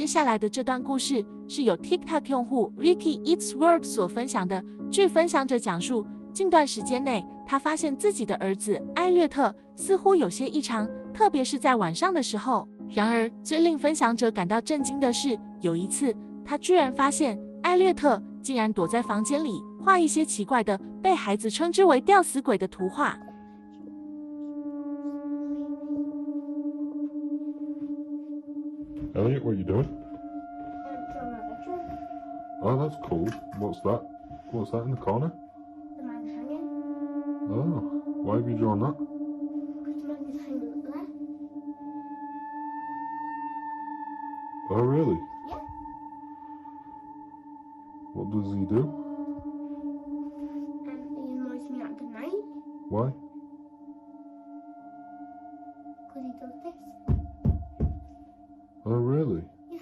接下来的这段故事是由 TikTok 用户 Ricky Eats World 所分享的。据分享者讲述，近段时间内，他发现自己的儿子艾略特似乎有些异常，特别是在晚上的时候。然而，最令分享者感到震惊的是，有一次，他居然发现艾略特竟然躲在房间里画一些奇怪的，被孩子称之为吊死鬼的图画。Elliot, what are you doing? Oh, that's cool. What's that? What's that in the corner? The man hanging. Oh, why have you drawn that? Because the man is hanging up there. Oh, really? Yeah. What does he do? He annoys me at the night. Why? Because he does this. Oh, really? Yeah.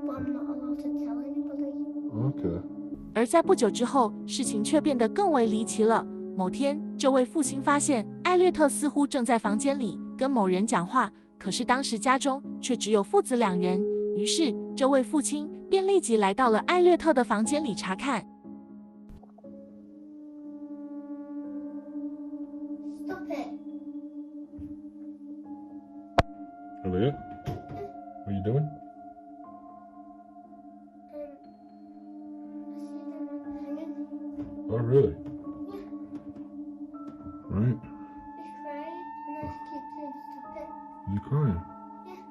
But I'm not allowed to tell anybody. Okay. 而在不久之后，事情却变得更为离奇了。某天，这位父亲发现艾略特似乎正在房间里跟某人讲话，可是当时家中却只有父子2人。于是，这位父亲便立即来到了艾略特的房间里查看。Stop it. Elliot, what are you doing? I see the man hanging. Oh, really? Yeah. Right. He's crying, and I keep saying stop it. Is he crying? Yeah.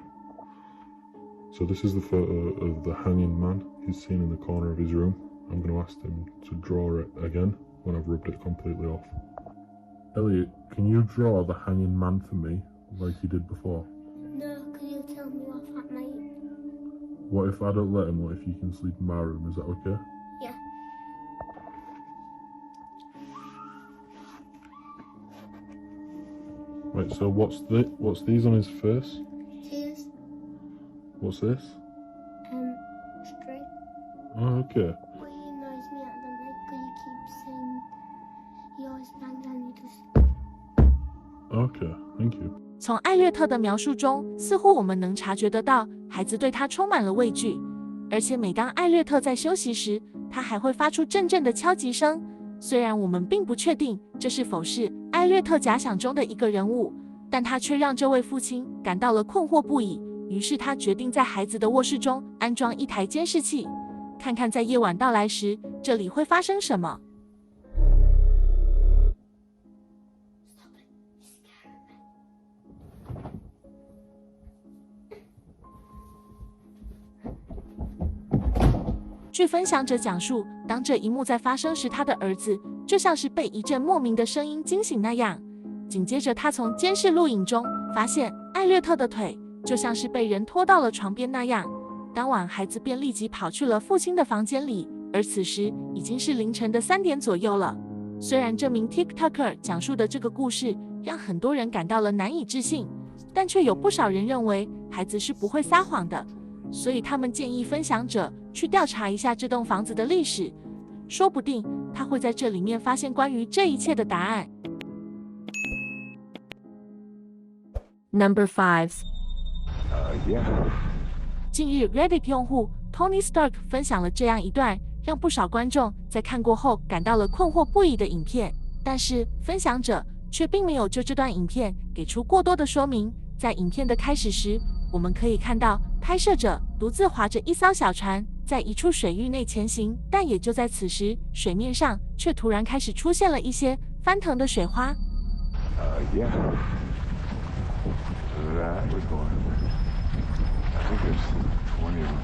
So this is the photo of the hanging man he's seen in the corner of his room. I'm going to ask him to draw it again when I've rubbed it completely off. Elliot, can you draw the hanging man for me like you did before? No, because he'll tell me off at night. What if I don't let him? What if you can sleep in my room? Is that okay? Yeah. Right, so what's these on his face? Tears. What's this? Straight. Oh, okay. But he annoys me at the night because he keeps saying he always bangs and he just. Okay, thank you. 从艾略特的描述中，似乎我们能察觉得到，孩子对他充满了畏惧。而且每当艾略特在休息时，他还会发出阵阵的敲击声。虽然我们并不确定这是否是艾略特假想中的一个人物，但他却让这位父亲感到了困惑不已。于是他决定在孩子的卧室中安装一台监视器，看看在夜晚到来时，这里会发生什么。据分享者讲述，当这一幕在发生时，他的儿子就像是被一阵莫名的声音惊醒那样。紧接着，他从监视录影中发现艾略特的腿就像是被人拖到了床边那样。当晚，孩子便立即跑去了父亲的房间里，而此时已经是凌晨的3点左右了。虽然这名 TikToker 讲述的这个故事让很多人感到了难以置信，但却有不少人认为孩子是不会撒谎的。所以他们建议分享者去调查一下这栋房子的历史，说不定他会在这里面发现关于这一切的答案。Number 5. Yeah. 近日 Reddit 用户 Tony Stark 分享了这样一段让不少观众在看过后感到了困惑不已的影片，但是分享者却并没有就这段影片给出过多的说明。在影片的开始时，我们可以看到拍摄者独自划着一艘小船在一处水域内前行，但也就在此时，水面上却突然开始出现了一些翻腾的水花。Yeah. That was going. I think there's 20 of them.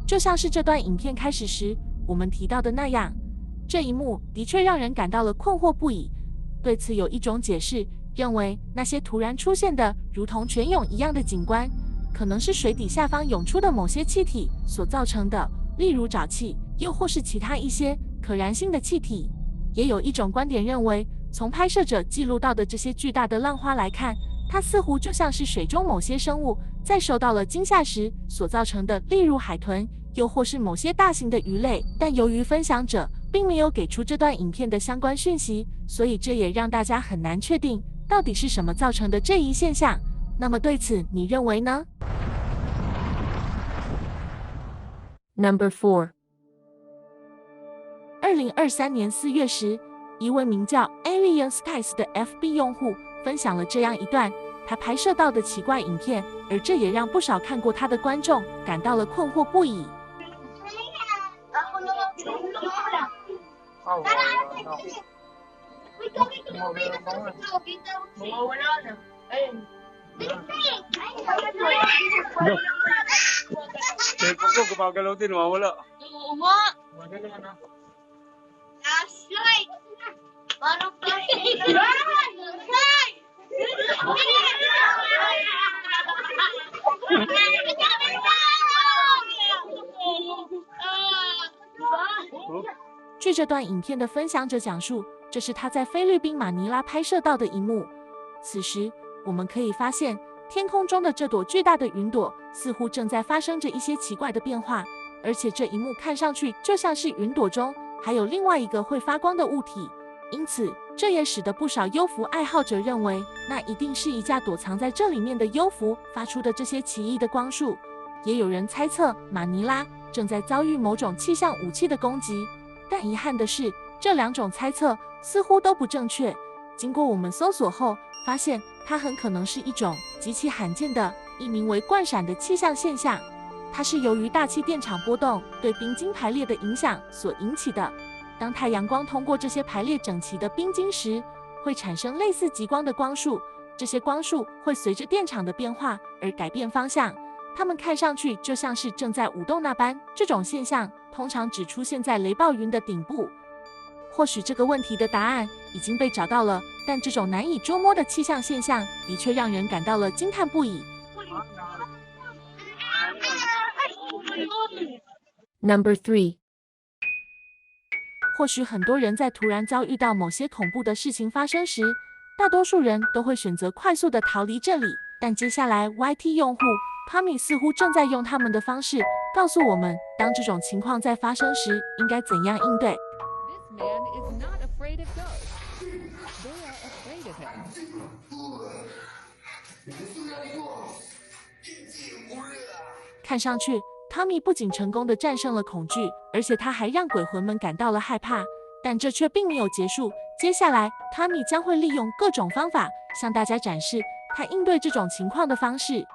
就像是这段影片开始时我们提到的那样，这一幕的确让人感到了困惑不已。对此有一种解释，认为那些突然出现的如同泉涌一样的景观，可能是水底下方涌出的某些气体所造成的，例如沼气，又或是其他一些可燃性的气体。也有一种观点认为，从拍摄者记录到的这些巨大的浪花来看，它似乎就像是水中某些生物在受到了惊吓时所造成的，例如海豚，又或是某些大型的鱼类，但由于分享者并没有给出这段影片的相关讯息，所以这也让大家很难确定到底是什么造成的这一现象。那么对此你认为呢？ Number 4. 2023年4月时，一位名叫 Alien Skies 的 FB 用户分享了这样一段他拍摄到的奇怪影片，而这也让不少看过他的观众感到了困惑不已。据这段影片的分享者讲述，这是他在菲律宾马尼拉拍摄到的一幕。此时，我们可以发现，天空中的这朵巨大的云朵似乎正在发生着一些奇怪的变化，而且这一幕看上去就像是云朵中还有另外一个会发光的物体。因此，这也使得不少幽浮爱好者认为，那一定是一架躲藏在这里面的幽浮发出的这些奇异的光束。也有人猜测，马尼拉正在遭遇某种气象武器的攻击。但遗憾的是，这两种猜测似乎都不正确。经过我们搜索后，发现它很可能是一种极其罕见的一名为冠闪的气象现象。它是由于大气电场波动对冰晶排列的影响所引起的。当太阳光通过这些排列整齐的冰晶时，会产生类似极光的光束。这些光束会随着电场的变化而改变方向，它们看上去就像是正在舞动那般。这种现象通常只出现在雷暴云的顶部。或许这个问题的答案已经被找到了，但这种难以捉摸的气象现象的确让人感到了惊叹不已。Number 3. 或许很多人在突然遭遇到某些恐怖的事情发生时，大多数人都会选择快速的逃离这里。但接下来 YT 用户 Tommy 似乎正在用他们的方式告诉我们，当这种情况在发生时，应该怎样应对。This man is not afraid of ghosts. They are afraid of him. 看上去 Tommy 不仅成功地战胜了恐惧，而且他还让鬼魂们感到了害怕。但这却并没有结束，接下来 Tommy 将会利用各种方法向大家展示他应对这种情况的方式。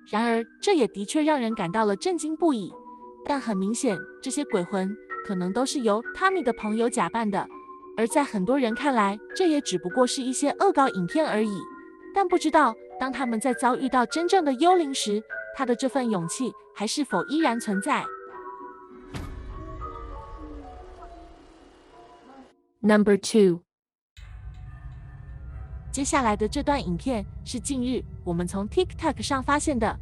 然而，这也的确让人感到了震惊不已。但很明显，这些鬼魂可能都是由 Tommy 的朋友假扮的，而在很多人看来，这也只不过是一些恶搞影片而已。但不知道，当他们在遭遇到真正的幽灵时，他的这份勇气还是否依然存在。Number 2. 接下来的这段影片是近日我们从 TikTok 上发现的，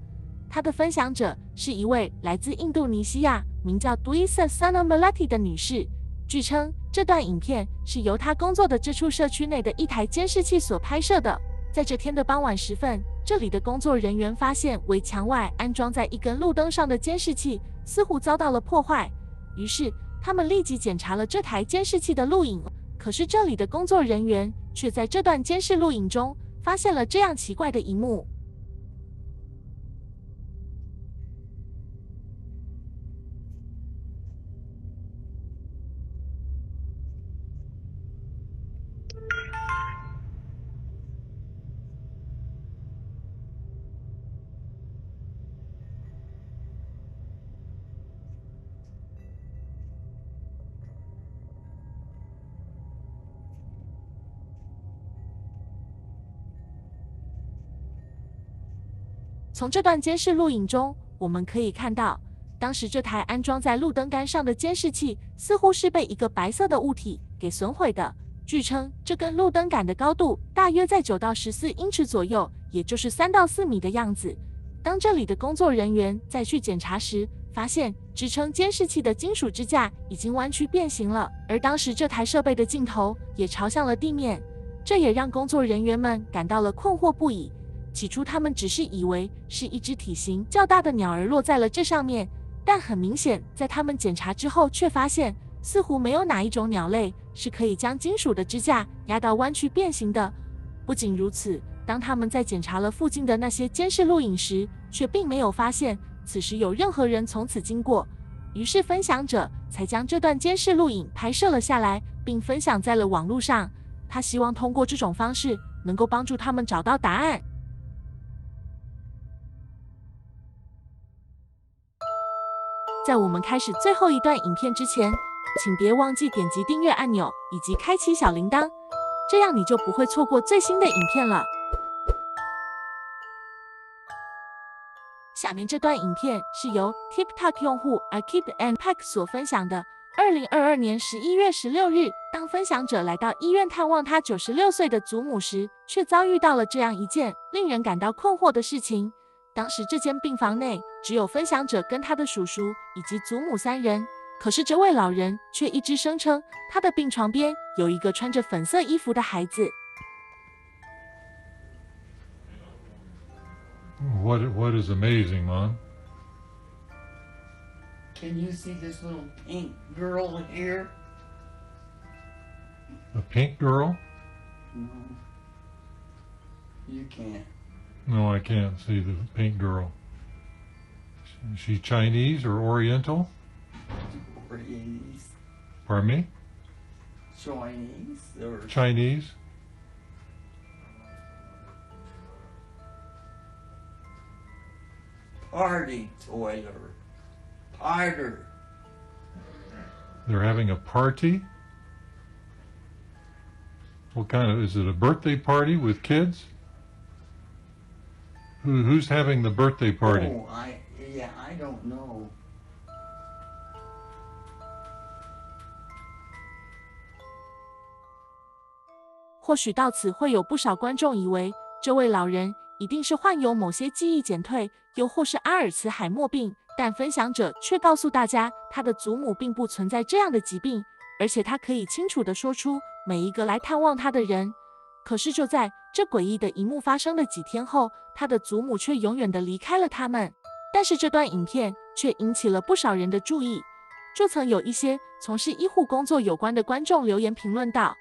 它的分享者是一位来自印度尼西亚，名叫 Dwisa Sana Melati 的女士。据称，这段影片是由她工作的这处社区内的一台监视器所拍摄的。在这天的傍晚时分，这里的工作人员发现围墙外安装在一根路灯上的监视器似乎遭到了破坏，于是他们立即检查了这台监视器的录影。可是这里的工作人员却在这段监视录影中发现了这样奇怪的一幕。从这段监视录影中，我们可以看到，当时这台安装在路灯杆上的监视器似乎是被一个白色的物体给损毁的。据称，这根路灯杆的高度大约在9到14英尺左右，也就是3到4米的样子。当这里的工作人员再去检查时，发现支撑监视器的金属支架已经弯曲变形了，而当时这台设备的镜头也朝向了地面，这也让工作人员们感到了困惑不已。起初他们只是以为是一只体型较大的鸟儿落在了这上面，但很明显，在他们检查之后却发现，似乎没有哪一种鸟类是可以将金属的支架压到弯曲变形的。不仅如此，当他们在检查了附近的那些监视录影时，却并没有发现此时有任何人从此经过。于是分享者才将这段监视录影拍摄了下来，并分享在了网络上。他希望通过这种方式能够帮助他们找到答案。在我们开始最后一段影片之前，请别忘记点击订阅按钮以及开启小铃铛，这样你就不会错过最新的影片了。下面这段影片是由 TikTok 用户 Akib and Pack 所分享的。2022年11月16日，当分享者来到医院探望他96岁的祖母时，却遭遇到了这样一件令人感到困惑的事情。当时这间病房内只有分享者跟他的叔叔以及祖母3人，可是这位老人却一直声称他的病床边有一个穿着粉色衣服的孩子。What is amazing, Mom? Can you see this little pink girl here? A pink girl? No. You can't. No, I can't see the pink girl. Is she Chinese or Oriental? Chinese. Pardon me? Chinese or Chinese? party toiler. Harder. They're having a party? What kind of, is it a birthday party with kids? Who's having the birthday party? Oh, I don't know. 或许到此会有不少观众以为，这位老人一定是患有某些记忆减退，又或是阿尔茨海默病，但分享者却告诉大家，他的祖母并不存在这样的疾病，而且他可以清楚地说出每一个来探望他的人。可是就在这诡异的一幕发生的几天后，他的祖母却永远地离开了他们。但是这段影片却引起了不少人的注意，就曾有一些从事医护工作有关的观众留言评论道，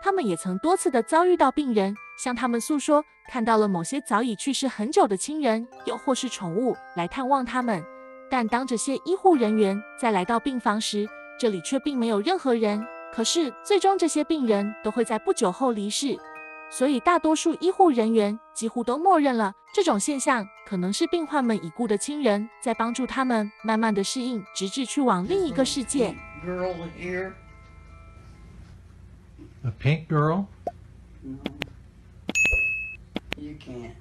他们也曾多次的遭遇到病人向他们诉说看到了某些早已去世很久的亲人，又或是宠物来探望他们。但当这些医护人员再来到病房时，这里却并没有任何人。可是最终这些病人都会在不久后离世，所以大多数医护人员几乎都默认了这种现象可能是病患们已故的亲人在帮助他们慢慢的适应，直至去往另一个世界。Girl here? A pink girl? No. You can't.